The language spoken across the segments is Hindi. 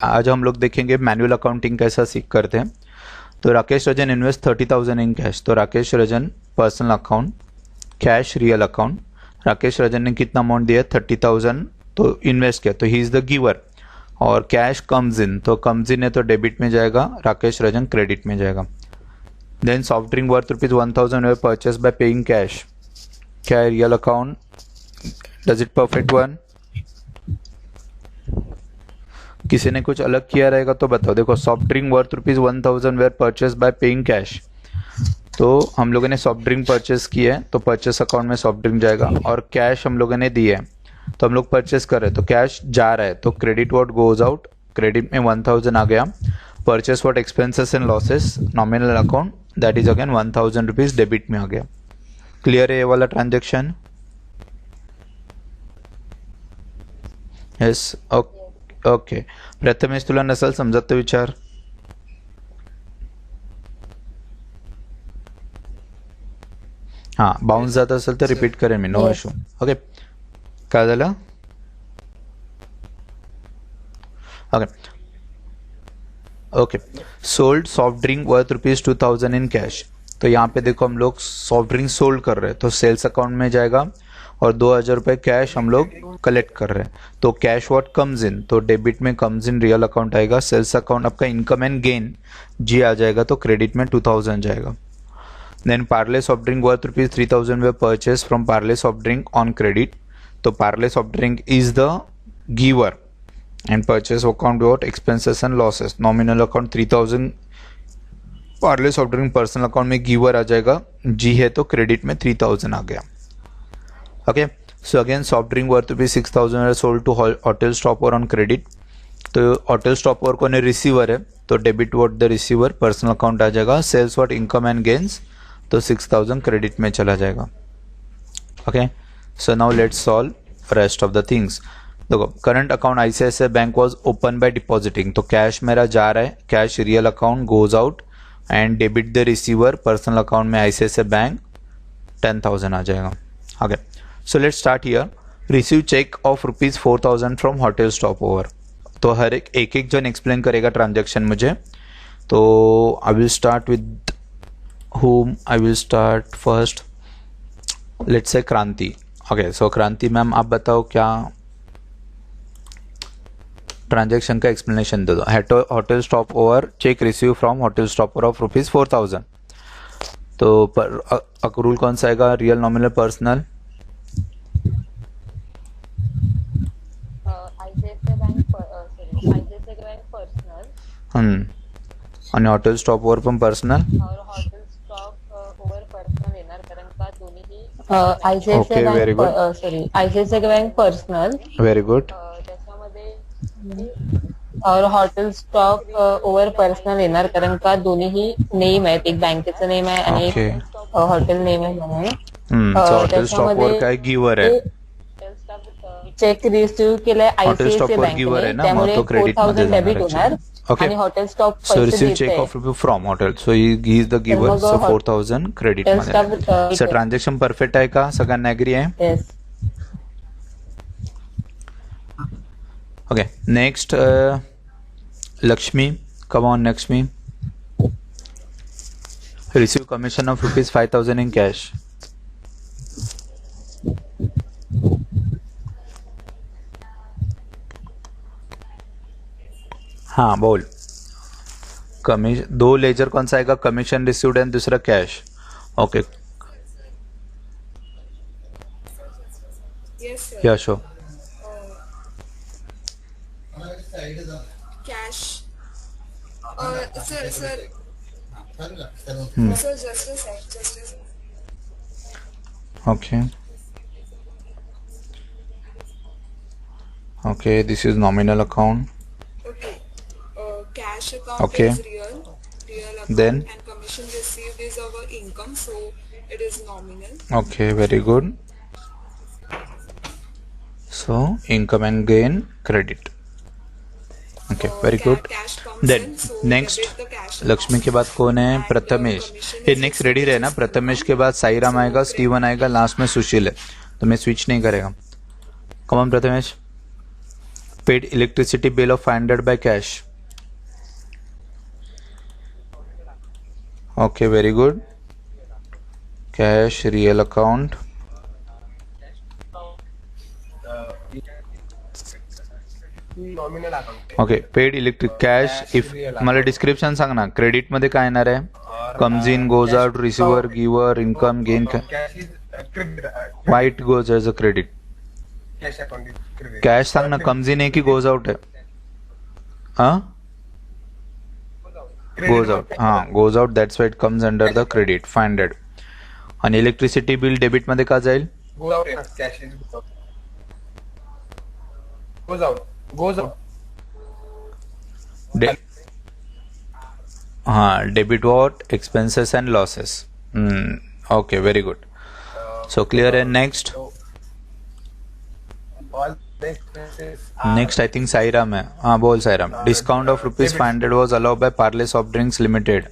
आज हम लोग देखेंगे मैनुअल अकाउंटिंग कैसा सीख करते हैं। तो Rakesh Rajan invest 30,000 in cash. तो Rakesh Rajan personal account, cash real account. Rakesh Rajan ने कितना अमाउंट दिया? 30,000 तो इन्वेस्ट किया, तो ही इज द गिवर। और कैश कम्स इन, तो कम्स इन है तो डेबिट में जाएगा, राकेश रजन क्रेडिट में जाएगा। Then soft drink worth ₹1,000 we purchase by paying cash. क्या है real account? Does it perfect one? किसी ने कुछ अलग किया रहेगा तो बताओ। देखो, soft drink worth ₹1,000 were purchase by paying cash. तो हम लोगों ने सॉफ्ट ड्रिंक परचेस किया है तो परचेस अकाउंट में सॉफ्ट ड्रिंक जाएगा, और कैश हम लोगों ने दिया है तो हम लोग परचेस कर रहे हैं तो कैश जा रहा है, तो credit what goes out, credit में 1,000 आ गया। Purchase what expenses and losses, nominal account, that is again ₹1,000 debit में आ गया। क्लियर है ये वाला ट्रांजेक्शन? Yes, okay. प्रथमेश तुला नसेल समजत तो विचार। हाँ, बाउन्स जात असेल तर रिपीट करेन मी, नो इशू। ओके, काय झालं? Okay okay. Sold soft drink worth ₹2,000 इन कैश। तो यहाँ पे देखो हम लोग सॉफ्ट ड्रिंक सोल्ड कर रहे हैं तो सेल्स अकाउंट में जाएगा, और 2,000 रुपये कैश हम लोग कलेक्ट कर रहे हैं तो कैश व्हाट कम्स इन, तो डेबिट में कम्स इन रियल अकाउंट आएगा। सेल्स अकाउंट आपका इनकम एंड गेन जी आ जाएगा तो क्रेडिट में 2,000 जाएगा। Then Parle soft drink worth ₹3,000 we purchase from Parle soft drink on credit. तो Parle soft drink is the giver and purchase account what expenses and losses, nominal account 3,000, Parle soft drink personal account में गिवर आ जाएगा, जी है तो क्रेडिट में 3,000 आ गया। Okay, so again soft drink worth ₹6,000 sold to hotel stopper on credit. तो होटल स्टॉपर को ने रिसीवर है तो debit what the receiver, personal account आ जाएगा। Sales what income and gains, तो 6,000 क्रेडिट में चला जाएगा। Okay, so now let's solve rest of the things. देखो, current account ICICI bank was open by depositing, तो कैश मेरा जा रहा है, cash real account goes out and debit the receiver, personal account में ICICI बैंक 10,000 आ जाएगा। Okay, so let's start here. Receive cheque of ₹4,000 from hotel stop over. तो हर एक जन एक्सप्लेन करेगा ट्रांजेक्शन मुझे। तो I will start with whom I will start first. Let's say Kranti. Okay, so Kranti ma'am आप बताओ क्या ट्रांजेक्शन का एक्सप्लेनेशन दे दो। Hotel stop over check receive from hotel stopper of ₹4,000। तो रूल कौन सा आएगा? Real, nominal, personal? आणि हॉटेल स्टॉप ओवर पण personal. ICICI very good. ICICI bank personal, very good. त्याच्यामध्ये और हॉटेल स्टॉक ओव्हर पर्सनल येणार, कारण का दोन्हीही नेम आहेत, एक बँकेचं नेम आहे आणि ओके, एक हॉटेल नेम आहे म्हणून सो हॉटेल स्टॉप ओवर काय गिवर आहे, चेक रिसीव्ह केलाय hotel ICICI stop over giver आहे बँकेने, ना, त्यामुळे मग तो क्रेडिट मध्ये 4,000 जाणार डेबिट होणार ओके। आणि हॉटेल स्टॉक सो पैसे रिसीव चेक देते of from hotel, so he is the giver, so 4,000 credit मध्ये। सो ट्रान्झॅक्शन परफेक्ट आहे का? सगळ्यांना ऍग्री आहे? Yes. Okay, next Lakshmi, come on Lakshmi. Receive commission of ₹5,000 in cash. हाँ बोल। कमीशन, दो लेजर कौन सा आएगा? कमीशन रिसीव्ड एंड दूसरा कैश। ओके, यश हो। Cash sir sir sir just a second okay okay, this is nominal account. Okay cash account Okay. is real account, Then? and commission received is our income, so it is nominal. Okay, very good. So income and gain credit. Okay, very good. Cash comes Then in, so next debit the cash Lakshmi के बाद कौन है? प्रथमेश। ये नेक्स्ट रेडी रहे ना, प्रथमेश के बाद साईराम आएगा, स्टीवन आएगा, लास्ट में सुशील है, तो मैं स्विच नहीं करेगा। Come on Prathamesh. Paid electricity bill of 500 by cash. Okay, very good. Cash, real account. Nominal account. Okay, paid electric cash. If मला डिस्क्रिप्शन सांग ना, क्रेडिट मध्ये काय येणार आहे? Comes in, goes out, receiver, giver, income, gain. Cash is credit. What goes as a credit. Cash account is credit. Cash सांग ना, कम्स इन आहे की गोज आउट आहे? हा, गोज आउट. हा, goes out, that's why it comes under the credit 500. आणि इलेक्ट्रिसिटी बिल डेबिट मध्ये का जाईल? Goes out. Cash is goes out. Goes out. हाँ, debit what? Expenses and losses. Okay, very good. So clear है. Next all the expenses. Next I think Sairam है. हाँ, बोल Sairam. Discount of ₹500 was allowed by Parle soft drinks limited.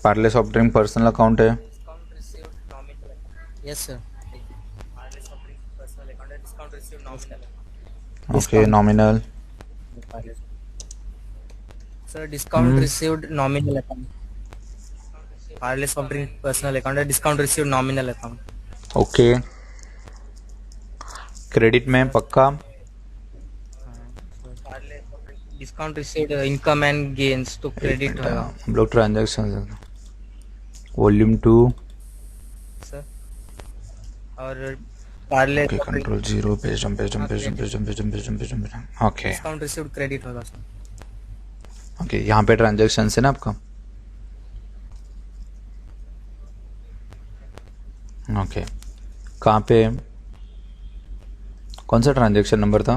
Parle soft drink personal account है. Yes, sir. Personal account and discount received nominal. Okay, nominal. Sir, discount received nominal account. Parley soft drink personal account and discount received nominal account. Okay, credit में पक्का. Parley discount received income and gains to credit होगा. हम लोग ट्रांजेक्शन वॉल्यूम 2. Sir. और Parley okay, control 0. Page. Okay discount received credit होगा sir. ओके, यहाँ पे ट्रांजेक्शन है ना आपका. ओके, कहाँ पे, कौन सा ट्रांजेक्शन नंबर था?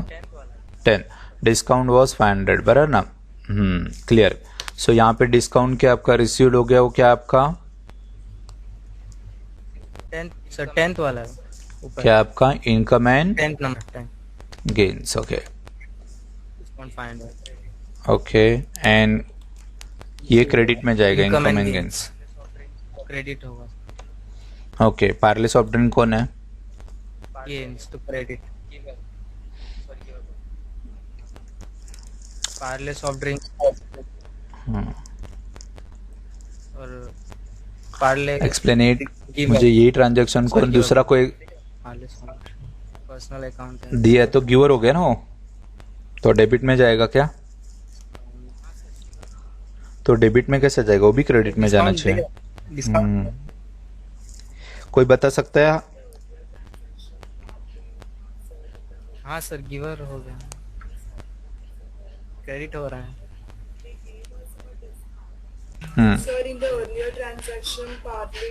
10. डिस्काउंट वॉज 500, बराबर ना. क्लियर. सो यहाँ पे डिस्काउंट क्या आपका रिसीव्ड हो गया? वो क्या आपका? 10th sir, 10th वाला है ऊपर. क्या आपका? Income and 10th number 10 gains. Okay discount 500. Okay, and ये क्रेडिट में जाएगा, Income income and and gains. credit होगा. ओके, पार्ले सॉफ्ट ड्रिंक कौन है? Gains to credit. Parley soft drink और Parley एक्सप्लेनेट. Give मुझे ये ट्रांजेक्शन को Sorry, दूसरा कोई Parley soft personal account है. दिया है तो गिवर हो गया ना वो, तो डेबिट में जाएगा क्या? तो डेबिट में कैसे जाएगा? वो भी क्रेडिट में जाना चाहिए. Discount कोई बता सकता है? हाँ सर, गिवर हो गया, क्रेडिट हो रहा है. Sir, in the earlier transaction, partly,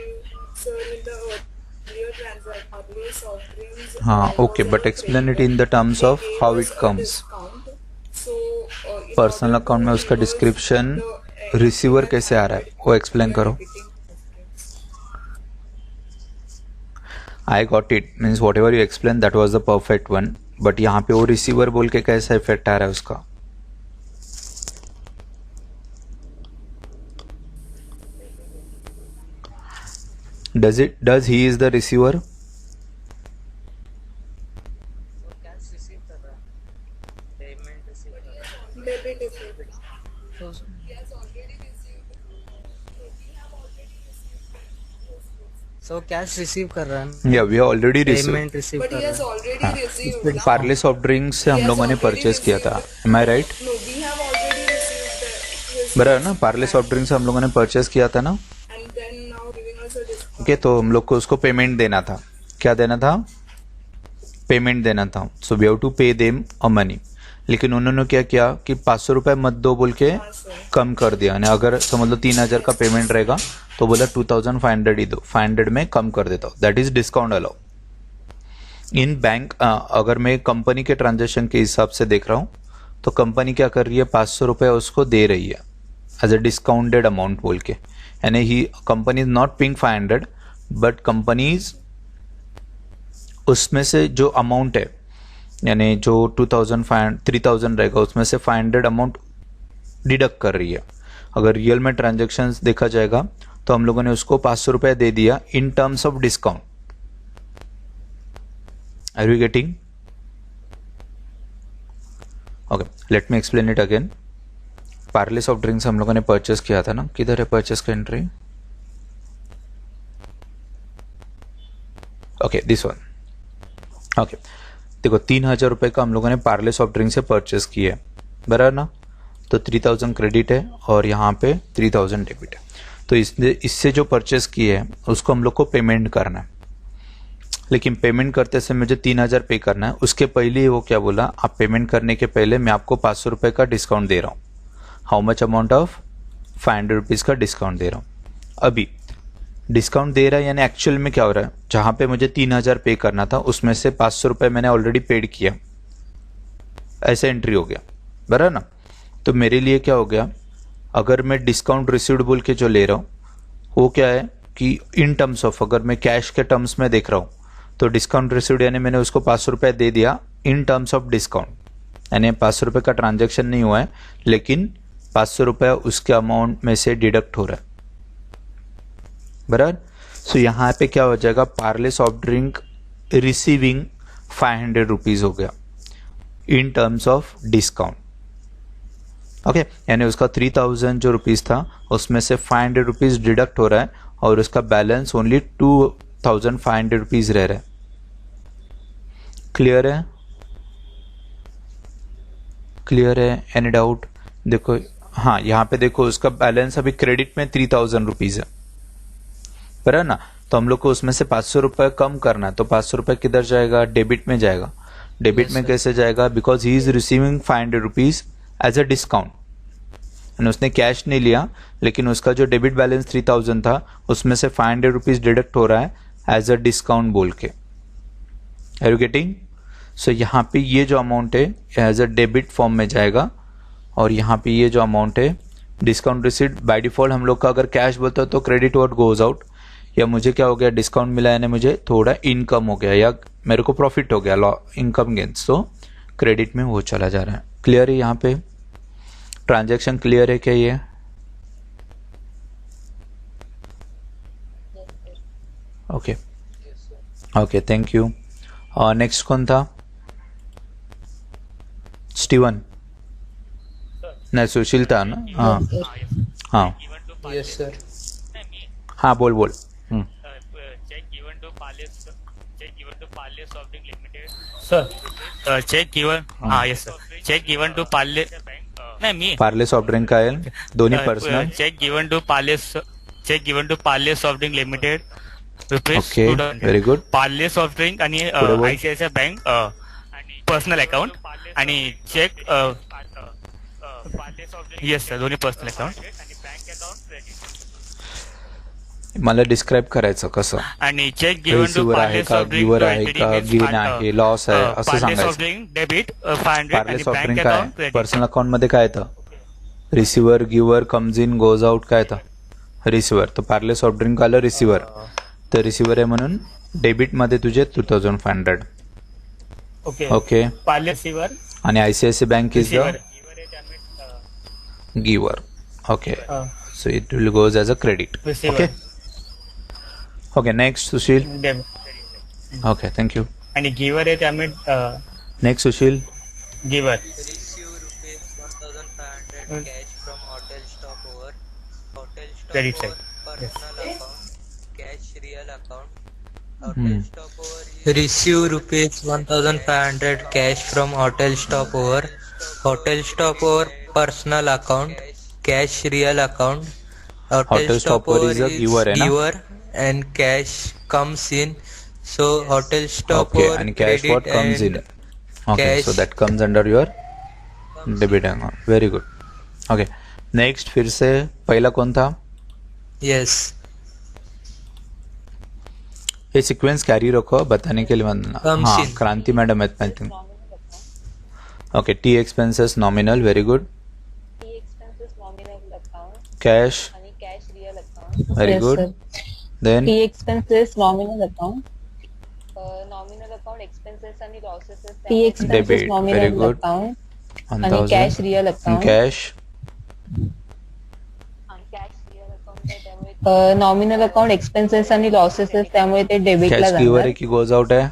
sir, in the earlier transaction, partly soft drinks. हाँ, okay, was but a explain it credit. In the terms They of gave how us it a comes. discount. So, in personal order account में to उसका reverse डिस्क्रिप्शन the रिसीवर कैसे आ रहा है वो एक्सप्लेन करो. repeating mistakes. I got it. Means what ever you explain that was the perfect one, but यहाँ पे वो रिसीवर बोल के कैसा इफेक्ट आ रहा है उसका? Does he is the receiver? Cash receive कर रहा है, पेमेंट रिसीव कर रहा है. Debit effect. तो सो कैश रिसीव कर रहा है, या we already receive. Payment receive But कर he रहा has है. already received. now. Parle soft drink से हम लोगों ने परचेस किया था. Am I right? No, we have already received his बराबर ना. पार्ले सॉफ्ट ड्रिंक से हम लोगों ने परचेस किया था ना. and then now giving us a discount. Okay, तो हम लोग को उसको पेमेंट देना था. क्या देना था? पेमेंट देना था. So we have to pay them a money. लेकिन उन्होंने क्या किया कि 500 रुपए मत दो बोल के कम कर दिया. यानी अगर समझ लो 3000 का पेमेंट रहेगा तो बोला 2500 ही दो, 500 में कम कर देता हूँ. That is discount allow in bank. अगर मैं कंपनी के ट्रांजेक्शन के हिसाब से देख रहा हूँ तो कंपनी क्या कर रही है, 500 रुपए उसको दे रही है एज अ डिस्काउंटेड अमाउंट बोल के. यानी he company is not paying 500, but companies उसमें से जो अमाउंट है, यानी जो 3000 रहेगा उसमें से 500 अमाउंट डिडक्ट कर रही है. अगर रियल में ट्रांजेक्शन्स देखा जाएगा तो हम लोगों ने उसको 500 रुपए दे दिया in terms of discount. Are you getting? Okay, let me explain it again. Parle soft drinks हम लोगों ने परचेस किया था ना, किधर है परचेस का entry? Okay, this one. Okay, देखो 3,000 रुपये का हम लोगों ने पार्ले सॉफ्ट ड्रिंक से परचेस किया है, बराबर ना. तो 3,000 क्रेडिट है और यहाँ पे 3,000 डेबिट है. तो इससे जो परचेस किए है उसको हम लोग को पेमेंट करना है. लेकिन पेमेंट करते समय मुझे 3,000 पे करना है. उसके पहले ही वो क्या बोला, आप पेमेंट करने के पहले मैं आपको 500 रुपये का डिस्काउंट दे रहा हूँ. How much amount of 500 rupees का डिस्काउंट दे रहा हूँ. अभी डिस्काउंट दे रहा है यानी एक्चुअल में क्या हो रहा है, जहाँ पे मुझे 3,000 पे करना था उसमें से 500 रुपये मैंने ऑलरेडी पेड किया, ऐसे एंट्री हो गया, बराबर ना. तो मेरे लिए क्या हो गया, अगर मैं डिस्काउंट रिसीव्ड बोल के जो ले रहा हूँ वो क्या है कि इन टर्म्स ऑफ, अगर मैं कैश के टर्म्स में देख रहा हूँ तो डिस्काउंट रिसीव्ड यानी मैंने उसको 500 रुपये दे दिया इन टर्म्स ऑफ डिस्काउंट, यानी 500 रुपये का ट्रांजैक्शन नहीं हुआ है लेकिन 500 रुपये उसके अमाउंट में से डिडक्ट हो रहा है, बराबर. सो यहाँ पे क्या हो जाएगा, Parle soft drink receiving 500 rupees हो गया इन टर्म्स ऑफ डिस्काउंट. ओके, यानी उसका 3,000 जो रुपीज़ था उसमें से 500 रुपीज़ डिडक्ट हो रहा है और उसका बैलेंस ओनली 2,500 रुपीज़ रह रहा है. क्लियर है? क्लियर है? Any doubt? देखो, हाँ यहाँ पे देखो उसका बैलेंस अभी क्रेडिट में 3,000 रुपीज़ है, बराबर ना. तो हम लोग को उसमें से 500 रुपये कम करना है, तो 500 रुपये किधर जाएगा, डेबिट में जाएगा. डेबिट में कैसे जाएगा, because he is receiving 500 rupees as a discount. उसने कैश नहीं लिया लेकिन उसका जो डेबिट बैलेंस 3,000 था उसमें से 500 रुपीज़ डिडक्ट हो रहा है एज अ डिस्काउंट बोल के. Are you getting? सो यहाँ पे ये जो अमाउंट है एज अ डेबिट फॉर्म में जाएगा और यहाँ पे ये जो अमाउंट है डिस्काउंट रिसीट. बाय डिफॉल्ट हम लोग का अगर कैश बोलता है तो क्रेडिट वर्ड गोज आउट, या मुझे क्या हो गया, डिस्काउंट मिला यानी मुझे थोड़ा इनकम हो गया या मेरे को प्रॉफिट हो गया, इनकम गेन्स, तो क्रेडिट में वो चला जा रहा है. क्लियर है? यहाँ पे ट्रांजैक्शन क्लियर है क्या ये? Okay okay, thank you. Next कौन था? स्टीवन? नहीं, सुशील था ना. हाँ हाँ यस सर. हाँ, बोल बोल. check given to Parle Soft Drink Limited. Sir, check given. Yes sir. Check given to Parle. नहीं मी. पार्ले सॉफ्ट ड्रिंक का है दोनों personal. Check given to Parle Soft Drink Limited. Rupees Okay, 200. very good. Parle Soft Drink आणि पुढे बोल. ICICI Bank पर्सनल अकाउंट आणि चेक. येस सर, दोन्ही पर्सनल अकाउंट मला डिस्क्राईब करायचं कसं, आणि चेक गिवन टू रिसिव्हर आहे पार्ले का, सॉफ्ट ड्रिंक गिवर आहे का, गेन आहे, लॉस आहे, असं पार्ले सॉफ्ट सांगायचं. ड्रिंक डेबिट 500 पार्ले आणि सॉफ्ट बँक ड्रिंक काय अकाउंट क्रेडिट. पर्सनल अकाउंट मध्ये काय येतं, receiver giver comes in goes out काय येतं, रिसिव्हर. तर पार्ले सॉफ्ट ड्रिंक आलं रिसिव्हर, तर रिसिव्हर आहे म्हणून डेबिट मध्ये तुझे 2,500. ओके ओके, पार्ले रिसीवर आणि ICICI bank is receiver the giver. Okay, so it will goes as a credit. Receiver. Okay okay, next Sushil. Debit okay, thank you. आणि गिवर आहे त्यामुळे next Sushil. Giver. Receive rupees 1,500 cash from hotel stopover. Hotel Credit stopover side. personal account. Cash real account. Hotel stopover is receive rupees 1,500 cash from hotel stopover. Hotel stopover personal account. Cash real account. Hotel stopper is a giver है ना? giver and cash comes in. So hotel stopper Okay, and cash what credit comes in. and Okay, cash so that comes under your debit account. Very good. Okay, next फिर से पहला कौन था? yes. ये सीक्वेंस कैरी रखो बताने के लिए मत. Comes हाँ, in. क्रांति मैडम है I think. Okay, tea expenses nominal, very good. Tea expenses nominal account cash, आणि cash real account. Very good. Then tea expenses nominal account. Nominal account expenses आणि losses. Tea expenses Debit, very nominal good. Account आणि cash 1,000. Real account. Cash, nominal account expenses आणि लॉसेस त्यामुळे ते डेबिटला कैश गिवर जाणार. है कि गोज आउट है?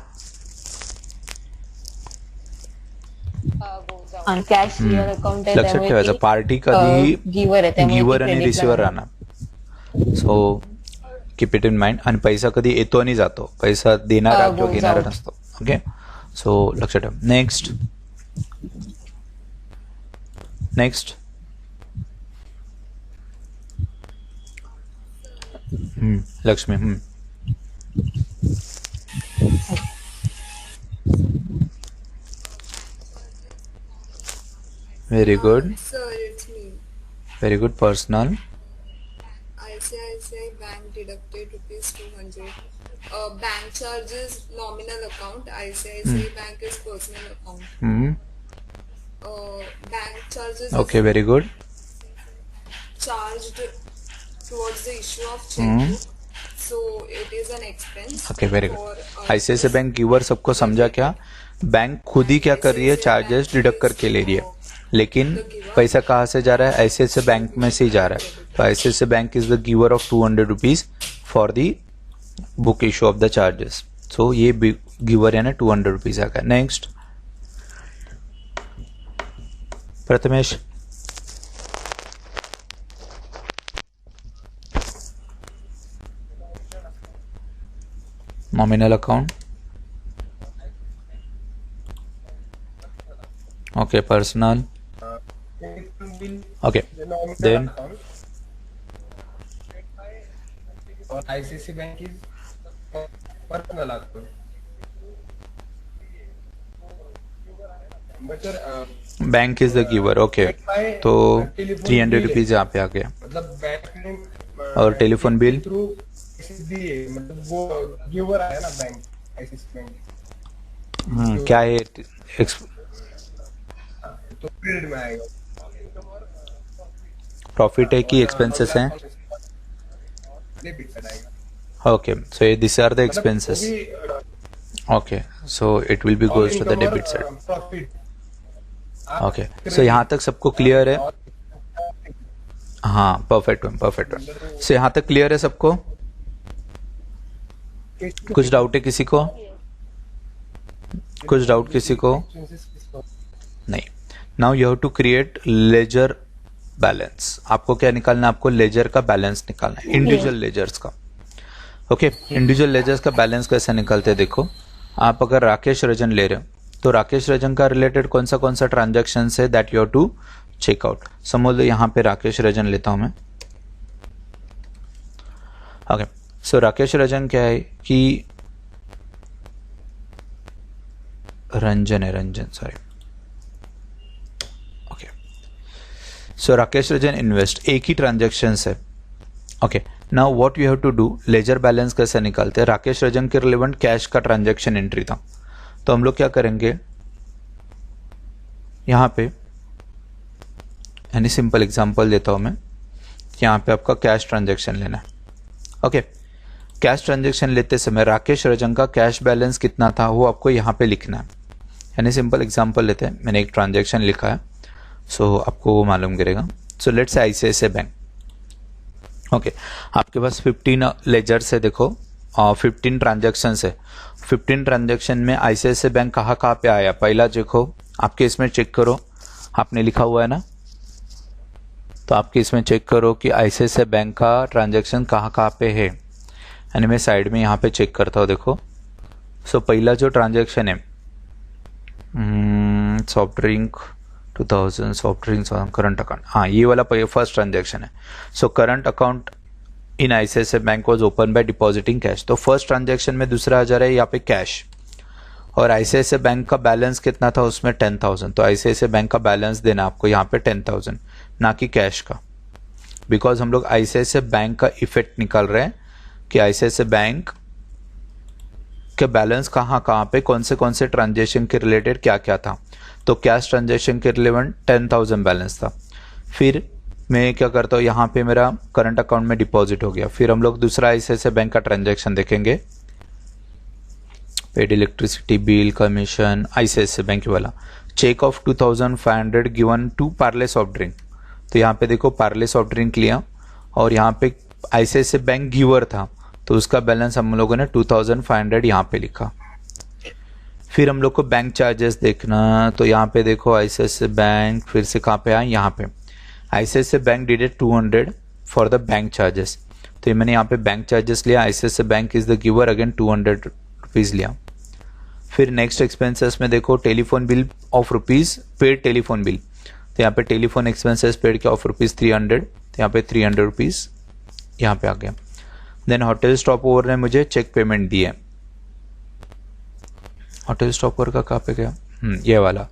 गोज कॅश रिअल अकाउंट आहे लक्षात ठेवायचं पार्टी कधी गिव्हर आहे त्यामुळे गिव्हर आणि credit ला रिसिव्हर जाणार. राहणार. So keep it in mind. आणि पैसा कधी येतो आणि जातो, पैसा देणारा किंवा goes घेणारा out. नसतो. ओके, सो लक्षात ठेवा. Next Lakshmi. Very good, Sir, it's me. Very good. Personal. ICICI Bank deducted rupees 200. Bank charges nominal account. ICICI Bank is personal account. Bank charges okay, very good. is charged towards the issue of checkbook. So it is an expense. Okay, very for, good. ICICI bank giver सबको समझा क्या? बैंक खुद ही क्या कर रही है, चार्जेस डिडक्ट करके ले रही है, लेकिन पैसा कहाँ से जा रहा है? आईसीआईसीआई बैंक में से ही जा रहा है. तो ICICI bank is the giver of 200 rupees for the book issue of the charges. So ये गिवर है ना, 200 रुपीज आ गया. Next Prathamesh. Nominal account. Okay, personal. Okay, Then? और ICICI bank is personal account. But sir bank is the giver. Okay, तो 300 रुपीज यहाँ पे आ गया. मतलब बैंक ने और टेलीफोन बिल? थ्रू दिए, मतलब वो गिवर आया ना बैंक, आईसीआईसी बैंक. क्या है? तो क्रेडिट में आएगा. प्रॉफिट है कि एक्सपेंसेस हैं? डेबिट साइड आएगा. Okay, so this are the expenses. Okay, so it will be goes to the debit side. Profit. Okay, so यहाँ तक सबको क्लियर है? हाँ, परफेक्ट वन. सो यहाँ तक क्लियर है सबको? कुछ डाउट है किसी को? नहीं. Now you have to create ledger balance. आपको क्या निकालना है? आपको लेजर का बैलेंस निकालना है, इंडिविजुअल लेजर्स का. ओके, इंडिविजुअल लेजर्स का बैलेंस कैसे निकलते हैं? देखो, आप अगर राकेश रजन ले रहे हो तो राकेश रजन का रिलेटेड कौन सा ट्रांजैक्शन है that you have to check out. समझ लो यहाँ पे राकेश रजन लेता हूं मैं. ओके, सो राकेश रजन क्या है कि Ranjan sorry. Okay, so Rakesh Rajan invest एक ही ट्रांजैक्शन है. Okay, now what you have to do, ledger balance कैसे निकालते हैं? राकेश रजन के रिलेवेंट कैश का ट्रांजैक्शन एंट्री था, तो हम लोग क्या करेंगे यहाँ पे, यानी सिंपल एग्जांपल देता हूं मैं. यहाँ पे आपका कैश ट्रांजैक्शन लेना है. ओके, कैश ट्रांजैक्शन लेते समय राकेश रजन का कैश बैलेंस कितना था वो आपको यहाँ पे लिखना है. यानी सिंपल एग्जांपल लेते हैं, मैंने एक ट्रांजैक्शन लिखा है, सो आपको वो मालूम करेगा. So let's say ICICI bank. Okay, आपके पास 15 लेजर्स है. देखो, 15 ट्रांजैक्शन है. 15 ट्रांजैक्शन में आईसीआईसीआई बैंक कहाँ पे आया? पहला देखो, आपके इसमें चेक करो, आपने लिखा हुआ है ना, तो आपके इसमें चेक करो कि आईसीआईसीआई बैंक का ट्रांजैक्शन कहाँ पे है. यानी मैं साइड में यहाँ पे चेक करता हूँ. देखो, सो पहला जो ट्रांजैक्शन है soft drink 2000 soft drinks current account. हाँ, ये वाला फर्स्ट ट्रांजैक्शन है. So current account in ICICI bank was open by depositing cash. तो फर्स्ट ट्रांजैक्शन में दूसरा आ जा रहा है यहाँ पे कैश, और आईसीआईसीआई बैंक का बैलेंस कितना था उसमें? 10,000. तो आईसीआईसीआई बैंक का बैलेंस देना आपको यहाँ पे 10,000, ना कि कैश का, बिकॉज हम लोग आईसीआईसीआई बैंक का इफेक्ट निकाल रहे हैं कि आईसीआईसीआई बैंक के बैलेंस कहाँ पे कौन से ट्रांजेक्शन के रिलेटेड क्या क्या था. तो कैश ट्रांजेक्शन के रिलेवेंट 10,000 बैलेंस था. फिर मैं क्या करता हूँ, यहाँ पे मेरा करंट अकाउंट में डिपॉजिट हो गया. फिर हम लोग दूसरा आईसीआईसीआई बैंक का ट्रांजेक्शन देखेंगे, paid electricity bill, commission, ICICI bank वाला. Cheque of 2,500 given to Parle soft drink. तो यहाँ पे देखो, पार्ले सॉफ्ट ड्रिंक लिया और यहाँ पे आईसीआईसीआई बैंक गिवर था, तो उसका बैलेंस हम लोगों ने 2,500 यहाँ पे लिखा. फिर हम लोग को बैंक चार्जेस देखना, तो यहाँ पे देखो ICICI बैंक, फिर से कहाँ पे आए, यहाँ पे ICICI bank डिडेड 200 for the bank charges. तो ये मैंने यहाँ पे बैंक चार्जेस लिया, ICICI bank is the giver, again 200 rupees लिया। फिर नेक्स्ट एक्सपेंसेस में देखो telephone bill of rupees paid telephone bill, तो यहाँ पे टेलीफोन एक्सपेंसेस पेड के ऑफ रुपीज़ 300, तो यहाँ पे 300 रुपीज़ यहाँ पे आ गया। देन होटल स्टॉप ओवर ने मुझे चेक पेमेंट दी है। होटल स्टॉप ओवर का कहाँ पे गया, ये वाला,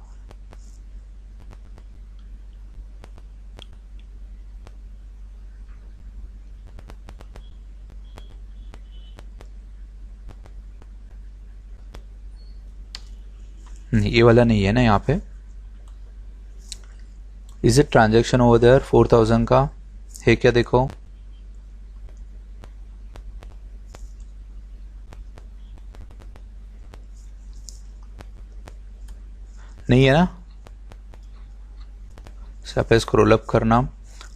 ये वाला नहीं है ना यहाँ पे। Is it transaction over there 4000 का है क्या, देखो नहीं है ना। यहाँ पे स्क्रॉल अप करना,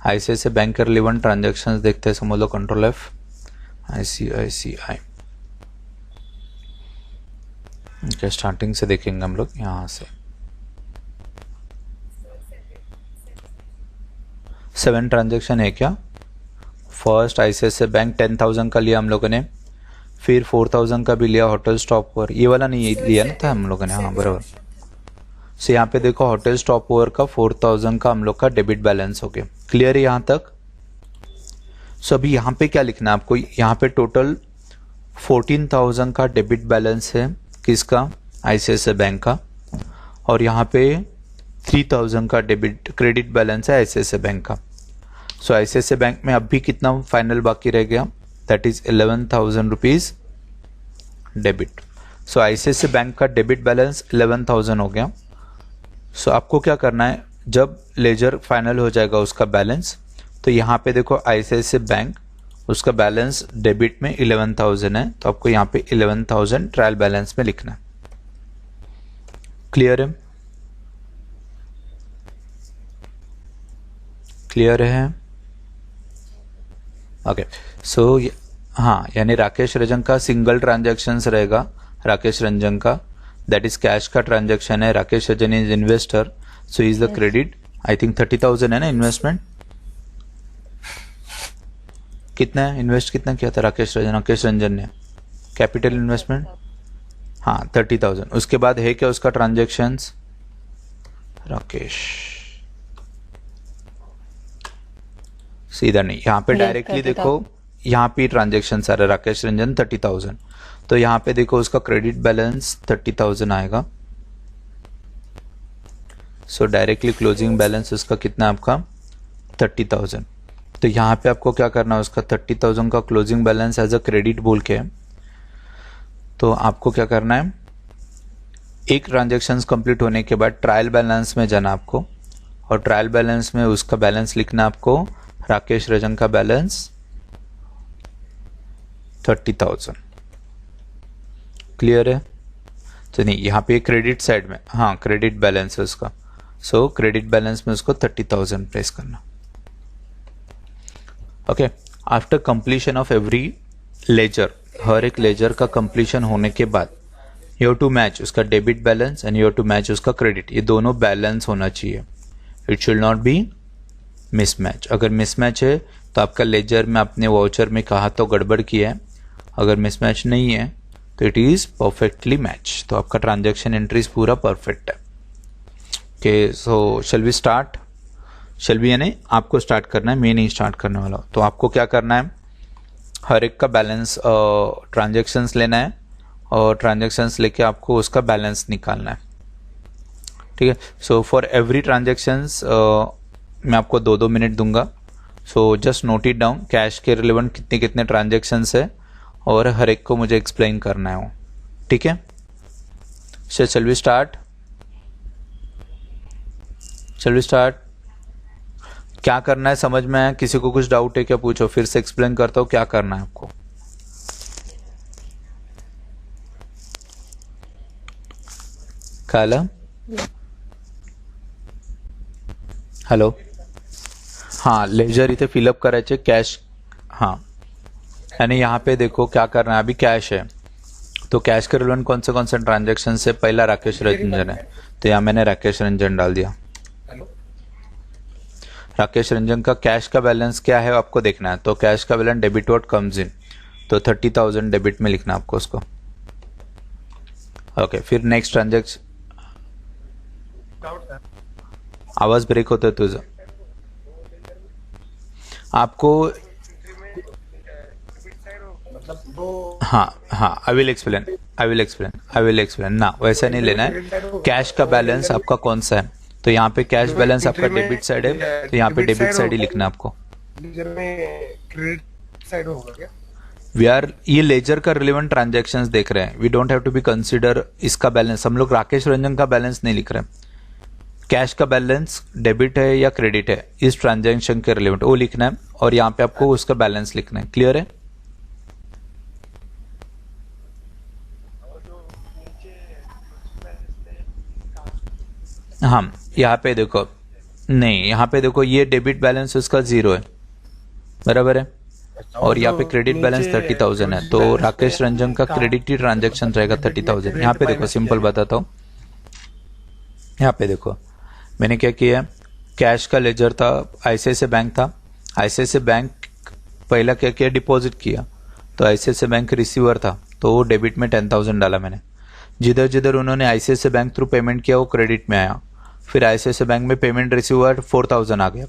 ICICI बैंक के रिलेवेंट ट्रांजेक्शन्स देखते हैं, समझ लो control F, ICICI okay, starting से देखेंगे हम लोग यहाँ से। 7 ट्रांजेक्शन है क्या। फर्स्ट ICICI बैंक 10,000 का लिया हम लोगों ने, फिर 4,000 का भी लिया होटल स्टॉप ओवर, ये वाला नहीं लिया ना था हम लोगों ने, हाँ बराबर। सो यहाँ पे देखो होटल स्टॉप ओवर का 4,000 का हम लोग का डेबिट बैलेंस हो गया। क्लियर है यहाँ तक। सो अभी यहाँ पे क्या लिखना है आपको, यहाँ पे टोटल 14,000 का डेबिट बैलेंस है, किसका, ICICI बैंक का, और यहाँ पे 3,000 का डेबिट क्रेडिट बैलेंस है ICICI बैंक का। सो ICICI बैंक में अभी कितना फाइनल बाकी रह गया, that is 11,000 rupees debit. So ICICI bank का डेबिट बैलेंस 11,000 हो गया। सो आपको क्या करना है, जब लेजर फाइनल हो जाएगा उसका बैलेंस, तो यहाँ पे देखो ICICI बैंक उसका बैलेंस डेबिट में 11,000 है, तो आपको यहाँ पे 11,000 ट्रायल बैलेंस में लिखना है। क्लियर है, क्लियर है, ओके। सो हाँ, यानी राकेश रंजन का सिंगल ट्रांजैक्शन रहेगा, राकेश रंजन का, दैट इज कैश का ट्रांजैक्शन है। Rakesh Ranjan is investor, so is the credit, I think 30,000 है ना इन्वेस्टमेंट। कितना है इन्वेस्ट, कितना किया था राकेश रंजन ने कैपिटल इन्वेस्टमेंट, हाँ 30,000। उसके बाद है क्या उसका ट्रांजैक्शंस, राकेश सीधा नहीं, यहाँ पे डायरेक्टली देखो, यहाँ पे ट्रांजेक्शन सारे राकेश रंजन 30,000, तो यहाँ पे देखो उसका क्रेडिट बैलेंस 30,000 आएगा। सो डायरेक्टली क्लोजिंग बैलेंस उसका कितना आपका 30,000। तो यहाँ पे आपको क्या करना है, उसका 30,000 का closing balance as a credit बोल के, तो आपको क्या करना है, एक ट्रांजेक्शन कंप्लीट होने के बाद ट्रायल बैलेंस में जाना आपको, और ट्रायल बैलेंस में उसका बैलेंस लिखना आपको, राकेश रंजन का बैलेंस 30,000। क्लियर है। तो नहीं, यहाँ पे क्रेडिट साइड में, हाँ क्रेडिट बैलेंस है उसका, सो क्रेडिट बैलेंस में उसको 30,000 प्लेस करना। Okay, after completion of every ledger, हर एक लेजर का कंप्लीशन होने के बाद यू हैव टू मैच उसका debit balance and you have to match उसका क्रेडिट, ये दोनों बैलेंस होना चाहिए, it should not be mismatch. अगर मिसमैच है तो आपका लेजर में आपने वाउचर में कहा तो गड़बड़ किया है, अगर मिसमैच नहीं है तो इट इज परफेक्टली मैच, तो आपका ट्रांजैक्शन एंट्रीज पूरा परफेक्ट है। Okay, so shall we start, shall we यानी आपको स्टार्ट करना है, मैं नहीं स्टार्ट करने वाला हूँ। तो आपको क्या करना है, हर एक का बैलेंस ट्रांजैक्शंस लेना है, और ट्रांजैक्शंस लेके आपको उसका बैलेंस निकालना है, ठीक है। सो फॉर एवरी ट्रांजैक्शंस मैं आपको 2-2 मिनट दूंगा, so just note it down, cash के रिलेवेंट कितने कितने ट्रांजैक्शंस है और हर एक को मुझे एक्सप्लेन करना है वो, ठीक है। So shall we start, shall we start. क्या करना है समझ में आया, किसी को कुछ डाउट है क्या पूछो, फिर से एक्सप्लेन करता हूं क्या करना है आपको। काला, हॅलो, हाँ लेजर इथे फिलअप करायचे, कैश, हाँ यानी यहाँ पे देखो क्या करना है, अभी कैश है तो कैश के रिलेवेंट कौन से ट्रांजेक्शन से पहला राकेश रंजन है, तो यहाँ मैंने राकेश रंजन डाल दिया। हेलो राकेश रंजन का कैश का बैलेंस क्या है आपको देखना है, तो कैश का balance debit what comes in, तो 30,000 डेबिट में लिखना आपको उसको। ओके, फिर नेक्स्ट ट्रांजेक्शन। डाउट था आवाज ब्रेक होतं तुझं, आपको मतलब वो हाँ आई विल एक्सप्लेन ना, वैसा नहीं लेना है। कैश का बैलेंस आपका कौन सा है, तो यहाँ पे कैश बैलेंस आपका डेबिट साइड है, तो यहाँ पे डेबिट साइड ही लिखना है आपको। लेजर में क्रेडिट साइड होगा क्या? वी आर ये लेजर का रिलेवेंट ट्रांजेक्शन्स देख रहे हैं, we don't have to be consider इसका बैलेंस, हम लोग राकेश रंजन का बैलेंस नहीं लिख रहे हैं। कैश का बैलेंस डेबिट है या क्रेडिट है इस ट्रांजेक्शन के रिलेवेंट वो लिखना है, और यहाँ पे आपको उसका बैलेंस लिखना है। क्लियर है? हाँ यहाँ पे देखो, नहीं यहाँ पे देखो ये डेबिट बैलेंस उसका 0 है, बराबर है, और यहाँ पे क्रेडिट बैलेंस 30,000 है, तो राकेश रंजन का क्रेडिट ही ट्रांजेक्शन रहेगा 30,000। यहाँ पे देखो सिंपल बताता हूँ, यहाँ पे देखो मैंने क्या किया, कैश का लेजर था, आईसीआईसीआई बैंक था, आईसीआईसीआई बैंक पहला क्या किया, डिपॉजिट किया, तो आईसीआईसीआई बैंक रिसीवर था, तो वो डेबिट में 10,000 डाला मैंने। जिधर जिधर उन्होंने आईसीआईसीआई बैंक थ्रू पेमेंट किया वो क्रेडिट में आया, फिर आईसीआईसीआई बैंक में पेमेंट रिसीव हुआ 4,000 आ गया,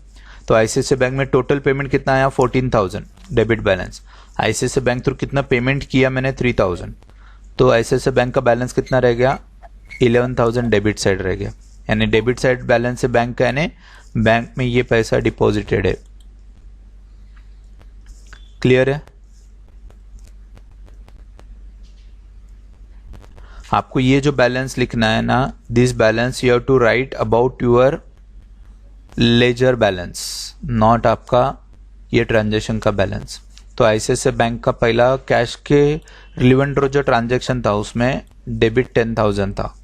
तो आईसीआईसीआई बैंक में टोटल पेमेंट कितना आया 14,000 debit balance. ICICI bank through कितना पेमेंट किया मैंने 3,000, तो आईसीआईसीआई बैंक का बैलेंस कितना रह गया 11,000 डेबिट साइड रह गया, यानी डेबिट साइड बैलेंस से बैंक का यानी बैंक में ये पैसा डिपॉजिटेड है। क्लियर है? आपको ये जो बैलेंस लिखना है ना, this balance you have to write about your ledger balance, not आपका ये ट्रांजेक्शन का बैलेंस। तो आईसीआईसीआई बैंक का पहला कैश के रिलेवेंट जो ट्रांजेक्शन था उसमें डेबिट 10,000 था।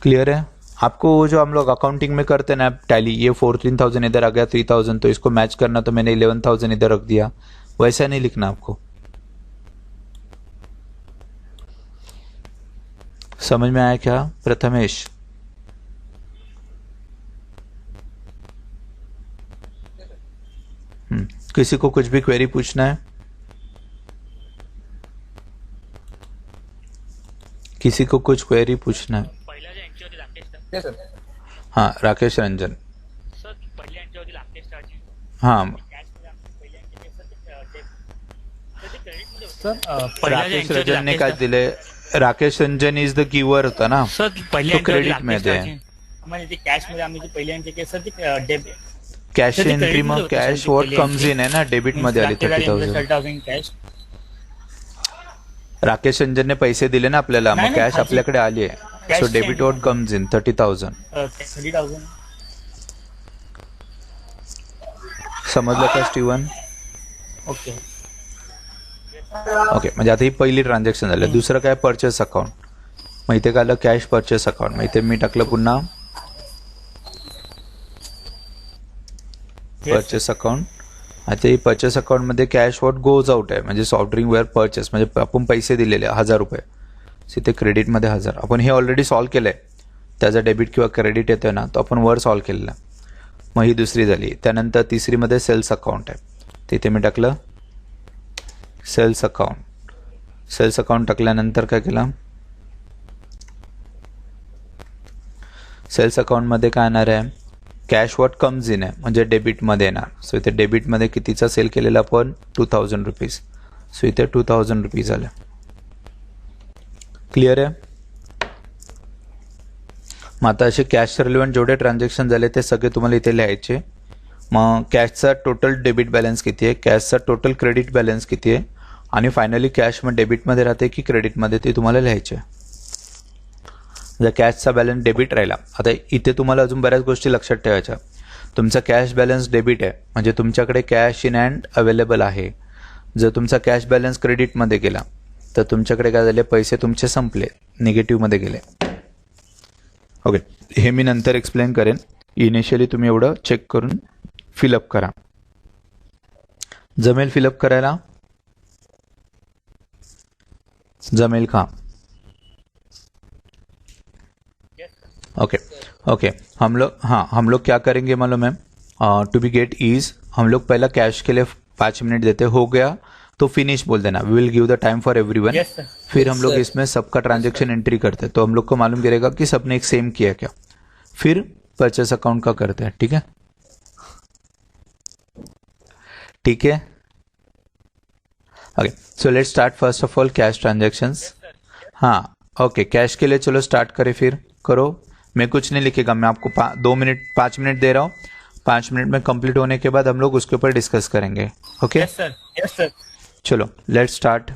क्लियर है? आपको वो जो हम लोग अकाउंटिंग में करते हैं ना टैली, ये 14,000 इधर आ गया 3,000, तो इसको मैच करना, तो मैंने 11,000 इधर रख दिया, वैसा नहीं लिखना आपको। समझ में आया क्या प्रथमेश? किसी को कुछ भी क्वेरी पूछना है? किसी को कुछ क्वेरी पूछना है? पहिला जे एंट्री होती राकेश सर, क्या सर? हाँ राकेश रंजन, सर पहिली एंट्री होती राकेश सरची, हाँ कॅश मध्ये आमची पहिली एंट्री सर ते क्रेडिट मध्ये सर पहिला जे राकेश एंट्री होती रंजन ने काय राकेश दिले, Rakesh Ranjan is the giver होता ना, सर पहिली तो एंट्री होती क्रेडिट राकेश मध्ये आहे. सरची, म्हणजे ती कॅश मध्ये आम्ही जी पहिली एंट्री केली सर ती डेबिट कैश तर ते एंट्री credit मग मध्ये होती कैश सर ती व्हाट पहिली कम्स entry. इन है ना, डेबिट मध्ये आली 30,000. 30,000 कॅश राकेश रंजन ने पैसे दिले ना आपल्याला, नाही, मग नाही, कॅश खाली- आपल्याकडे आली आहे, Cash सो ची debit entry. What comes in 30,000. 30,000 समजलं का स्टीवन? ओके. ओके, म्हणजे आता ही पहिली ट्रान्झॅक्शन झालं. दुसरं काय, परचेस अकाउंट. मग इथे काय आलं, कॅश परचेस अकाउंट. मग इथे मी टाकलं पुन्हा परचेस अकाउंट. आता ही परचेस अकाउंट मध्ये कॅश व्हॉट गोज आउट आहे, म्हणजे सॉफ्ट ड्रिंक वेअर परचेस, म्हणजे आपण पैसे दिलेले 1,000 रुपये, इथे क्रेडिट मध्ये 1,000. आपण हे ऑलरेडी सॉल्व्ह केलंय, त्याचा डेबिट किंवा क्रेडिट येतोय ना, तो आपण वर सॉल्व्ह केलेला. मग ही दुसरी झाली. त्यानंतर तिसरी मध्ये सेल्स अकाउंट आहे, तिथे मी टाकलं सेल्स अकाउंट. सेल्स अकाउंट टाकल्यानंतर काय केलं, सेल्स अकाउंट मध्ये काय येणार आहे, कॅश व्हॉट कम्स इन आहे, म्हणजे डेबिट मध्ये येणार. सो इथे डेबिट मध्ये कितीचा सेल केलेला आपण 2,000 रुपीज. सो इथे 2,000 रुपीज आले. क्लिअर आहे? मग आता असे कॅश रिलेव्हंट जेवढे ट्रान्झॅक्शन झाले ते सगळे तुम्हाला इथे लिहायचे. मग कॅशचा टोटल डेबिट बॅलन्स किती आहे, कॅशचा टोटल क्रेडिट बॅलन्स किती आहे, आणि फायनली कॅश मग डेबिटमध्ये राहते की क्रेडिटमध्ये ते तुम्हाला लिहायचे. जर कॅशचा बॅलन्स डेबिट राहिला, आता इथे तुम्हाला अजून बऱ्याच गोष्टी लक्षात ठेवायच्या. तुमचा कॅश बॅलन्स डेबिट आहे म्हणजे तुमच्याकडे कॅश इन हँड अवेलेबल आहे. जर तुमचा कॅश बॅलन्स क्रेडिटमध्ये गेला तर तुमच्याकडे काय झाले, पैसे तुमचे संपले, निगेटिव्हमध्ये गेले. ओके, हे मी नंतर एक्सप्लेन करेन. इनिशियली तुम्ही एवढं चेक करून फिलअप करा. जमेल फिलअप करायला? जमील खां। ओके ओके, हम लोग क्या करेंगे मालूम है, टू बी गेट ईज हम लोग पहला कैश के लिए 5 मिनट देते, हो गया तो फिनिश बोल देना, we will give the time for everyone. Yes, sir. फिर हम लोग इसमें सबका ट्रांजेक्शन एंट्री करते हैं, तो हम लोग को मालूम गिरेगा कि सबने एक सेम किया क्या। फिर परचेस अकाउंट का करते हैं, ठीक है ठीक है। Okay, so let's start first of all cash transactions. हाँ ओके, कैश के लिए चलो स्टार्ट करें, फिर करो। मैं कुछ नहीं लिखेगा, मैं आपको 5 मिनट दे रहा हूँ। 5 मिनट में कंप्लीट होने के बाद हम लोग उसके ऊपर डिस्कस करेंगे। Okay Yes, sir. Yes, sir. चलो लेट्स स्टार्ट।